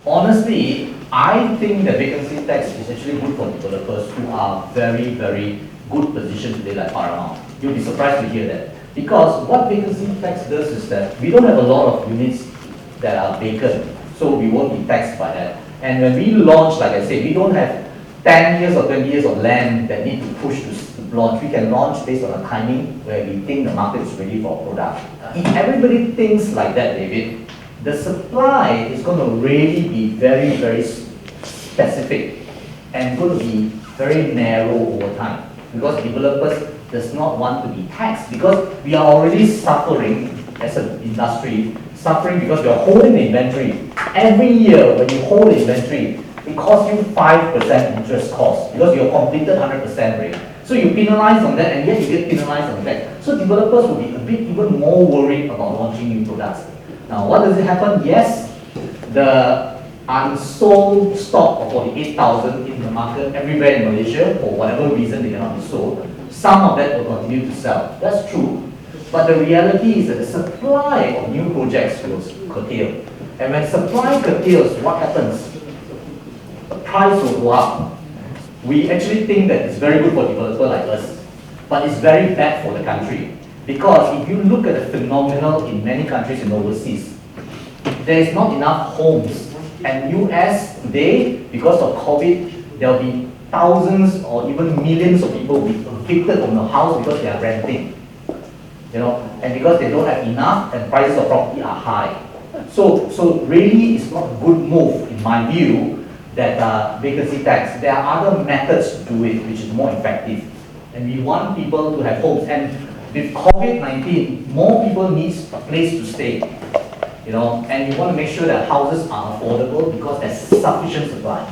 Honestly, I think the vacancy tax is actually good for developers who are very, very good position today like Paramount. You'll be surprised to hear that. Because what vacancy tax does is that we don't have a lot of units that are vacant, so we won't be taxed by that. And when we launch, like I said, we don't have 10 years or 20 years of land that need to push to launch. We can launch based on a timing where we think the market is ready for a product. If everybody thinks like that, David, the supply is going to really be very, very specific and going to be very narrow over time, because developers does not want to be taxed, because we are already suffering as an industry, suffering because we are holding the inventory. Every year when you hold the inventory, it costs you 5% interest cost because you have completed 100% rate. So you penalize on that, and yet you get penalized on that. So developers will be a bit even more worried about launching new products. Now, what does it happen? Yes, the unsold stock of 48,000 in the market everywhere in Malaysia, for whatever reason they cannot be sold, some of that will continue to sell. That's true. But the reality is that the supply of new projects will curtail. And when supply curtails, what happens? The price will go up. We actually think that it's very good for developers like us, but it's very bad for the country. Because if you look at the phenomenon in many countries in overseas, there is not enough homes. And US today, because of COVID, there will be thousands or even millions of people will be evicted from the house because they are renting. And because they don't have enough and prices of property are high. So really it's not a good move, in my view, that vacancy tax. There are other methods to do it which is more effective. And we want people to have homes. And with COVID-19, more people need a place to stay. And you want to make sure that houses are affordable because there's sufficient supply.